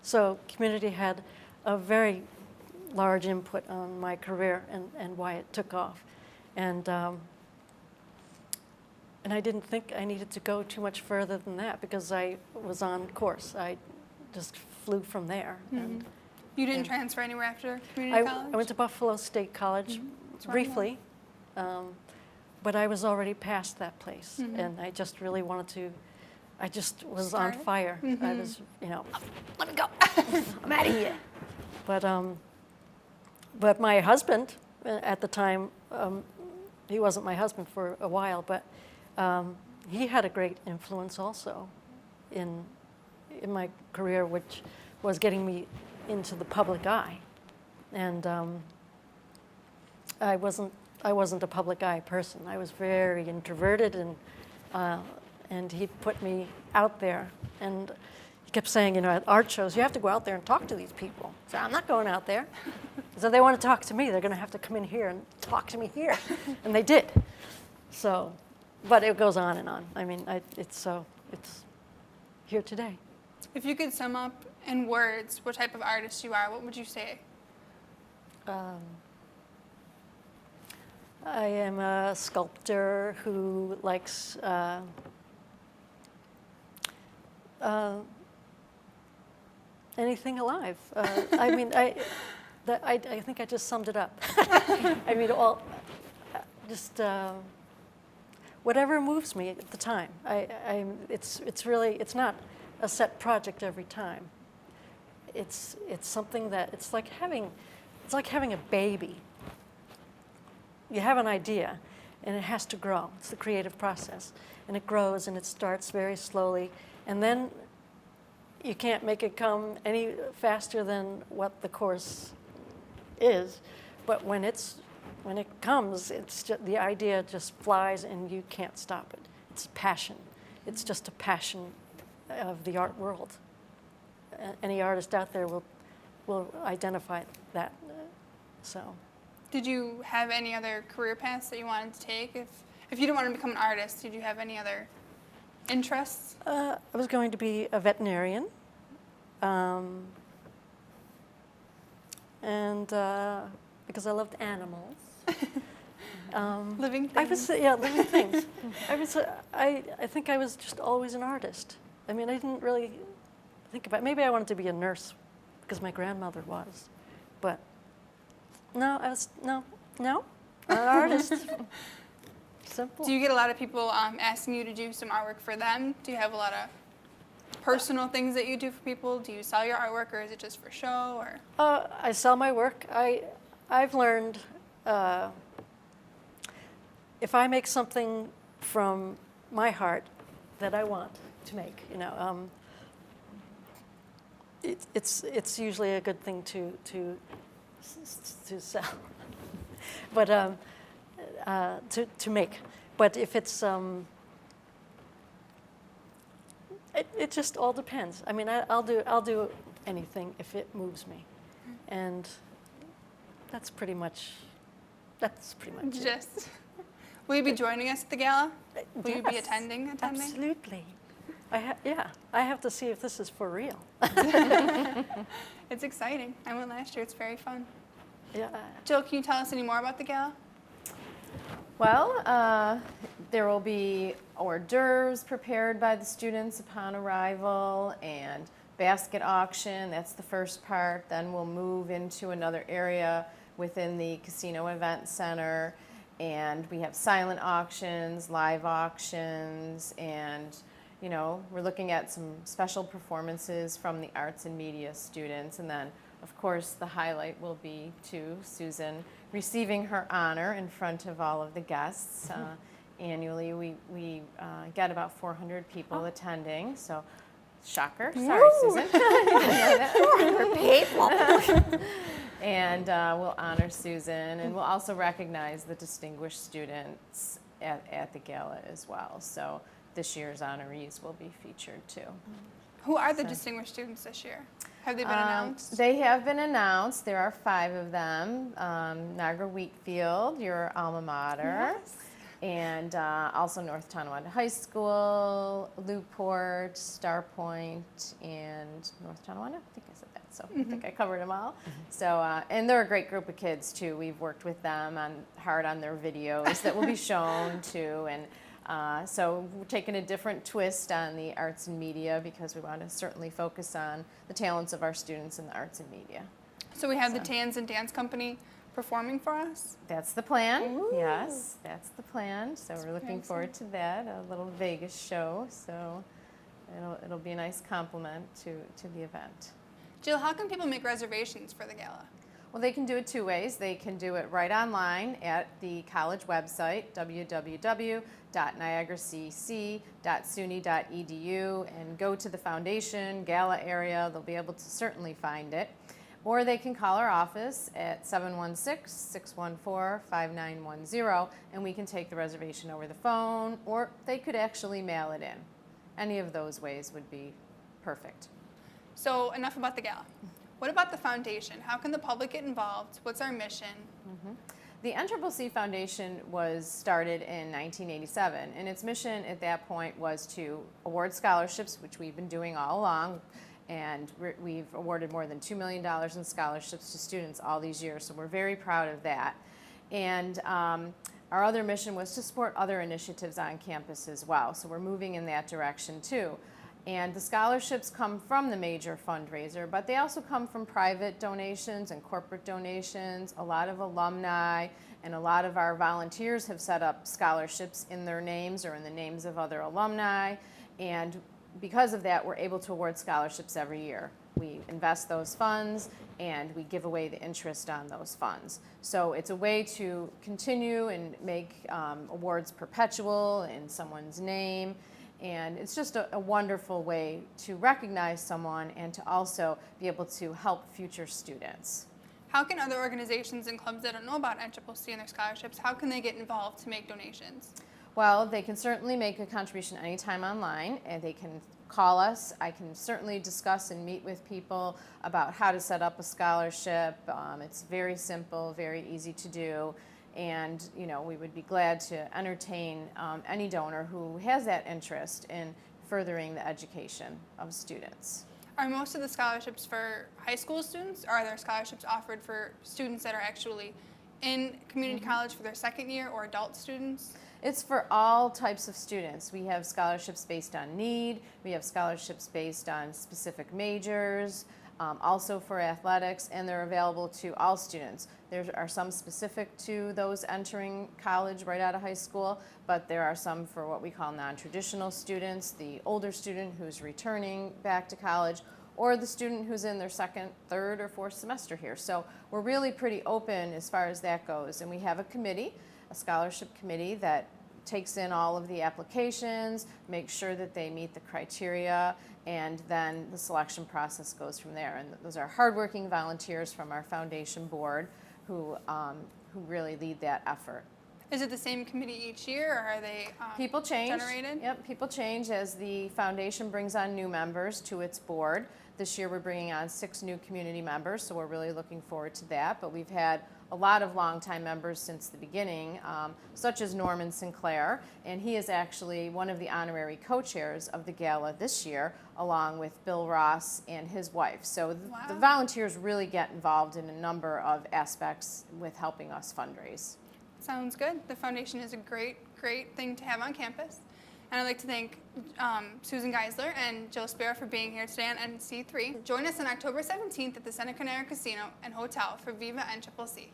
So community had a very large input on my career and why it took off. And I didn't think I needed to go too much further than that because I was on course. I just flew from there. And you didn't transfer anywhere after community college? I went to Buffalo State College briefly, but I was already past that place. And I just really wanted to, I just was on fire. I was, you know, let me go. I'm out of here. But my husband, at the time, he wasn't my husband for a while, but he had a great influence also in my career, which was getting me into the public eye. And I wasn't a public eye person. I was very introverted, and he put me out there. And he kept saying, you know, at art shows, you have to go out there and talk to these people. So I'm not going out there. So they want to talk to me. They're going to have to come in here and talk to me here. And they did. So, but it goes on and on. I mean, it's here today. If you could sum up in words what type of artist you are, what would you say? I am a sculptor who likes anything alive. I mean, I think I just summed it up. I mean, whatever moves me at the time. It's not a set project every time. It's something that it's like having a baby. You have an idea, and it has to grow. It's the creative process, and it grows and it starts very slowly, and then you can't make it come any faster than what the course is. But when it comes, the idea just flies, and you can't stop it. It's passion. It's just a passion of the art world. Any artist out there will identify that. So. Did you have any other career paths that you wanted to take? If you didn't want to become an artist, did you have any other interests? I was going to be a veterinarian, and because I loved animals. Living things. Living things. I think I was just always an artist. I mean, I didn't really think about it. Maybe I wanted to be a nurse because my grandmother was, but no, not an artist. Simple. Do you get a lot of people asking you to do some artwork for them? Do you have a lot of personal things that you do for people? Do you sell your artwork, or is it just for show? Or I sell my work. I've learned if I make something from my heart that I want to make, you know, it's usually a good thing to sell, but to make. But if it's it just all depends. I mean, I'll do anything if it moves me, and that's pretty much it. Just. Will you be joining us at the gala? Will you be Yes, attending? Absolutely. I have to see if this is for real. It's exciting. I went last year. It's very fun. Yeah. Jill, can you tell us any more about the gala? Well, there will be hors d'oeuvres prepared by the students upon arrival, and basket auction. That's the first part. Then we'll move into another area within the Casino Event Center, and we have silent auctions, live auctions, and you know, we're looking at some special performances from the arts and media students. And then, of course, the highlight will be to Susan receiving her honor in front of all of the guests. Annually, we get about 400 people attending, so shocker. Sorry, Susan. 400 people. And we'll honor Susan, and we'll also recognize the distinguished students at the gala as well. So this year's honorees will be featured too. Who are the distinguished students this year? Have they been announced? They have been announced. There are 5 of them. Niagara Wheatfield, your alma mater. Yes. And also North Tonawanda High School, Newport, Star Point, and North Tonawanda. I think I said that, so I think I covered them all. So, and they're a great group of kids too. We've worked with them hard on their videos that will be shown too, and so we're taking a different twist on the arts and media because we want to certainly focus on the talents of our students in the arts and media. So we have the Tans and Dance Company performing for us? That's the plan. Ooh. Yes, that's the plan. So we're looking forward to that, a little Vegas show. So it'll be a nice compliment to the event. Jill, how can people make reservations for the gala? Well, they can do it two ways. They can do it right online at the college website, www.niagaracc.suny.edu, and go to the foundation gala area. They'll be able to certainly find it. Or they can call our office at 716-614-5910, and we can take the reservation over the phone, or they could actually mail it in. Any of those ways would be perfect. So enough about the gala. What about the foundation? How can the public get involved? What's our mission? The NCCC Foundation was started in 1987, and its mission at that point was to award scholarships, which we've been doing all along. And we've awarded more than $2 million in scholarships to students all these years, so we're very proud of that. And our other mission was to support other initiatives on campus as well, so we're moving in that direction too. And the scholarships come from the major fundraiser, but they also come from private donations and corporate donations. A lot of alumni and a lot of our volunteers have set up scholarships in their names or in the names of other alumni. And because of that, we're able to award scholarships every year. We invest those funds and we give away the interest on those funds. So it's a way to continue and make awards perpetual in someone's name. And it's just a wonderful way to recognize someone and to also be able to help future students. How can other organizations and clubs that don't know about NCCC and their scholarships, how can they get involved to make donations? Well, they can certainly make a contribution anytime online, and they can call us. I can certainly discuss and meet with people about how to set up a scholarship. It's very simple, very easy to do, and we would be glad to entertain any donor who has that interest in furthering the education of students. Are most of the scholarships for high school students, or are there scholarships offered for students that are actually in community college for their second year, or adult students? It's for all types of students. We have scholarships based on need. We have scholarships based on specific majors, also for athletics, and they're available to all students. There are some specific to those entering college right out of high school, but there are some for what we call non-traditional students, the older student who's returning back to college, or the student who's in their second, third, or fourth semester here. So we're really pretty open as far as that goes, and we have a committee, a scholarship committee that takes in all of the applications, makes sure that they meet the criteria, and then the selection process goes from there. And those are hardworking volunteers from our foundation board who really lead that effort. Is it the same committee each year, or are they People change. generated? Yep, people change as the foundation brings on new members to its board. This year we're bringing on 6 new community members, so we're really looking forward to that. But we've had a lot of longtime members since the beginning, such as Norman Sinclair, and he is actually one of the honorary co-chairs of the gala this year, along with Bill Ross and his wife. So the volunteers really get involved in a number of aspects with helping us fundraise. Sounds good. The foundation is a great thing to have on campus. And I'd like to thank Susan Geissler and Jill Spira for being here today on NC3. Join us on October 17th at the Santa Clara Casino and Hotel for Viva NCCC.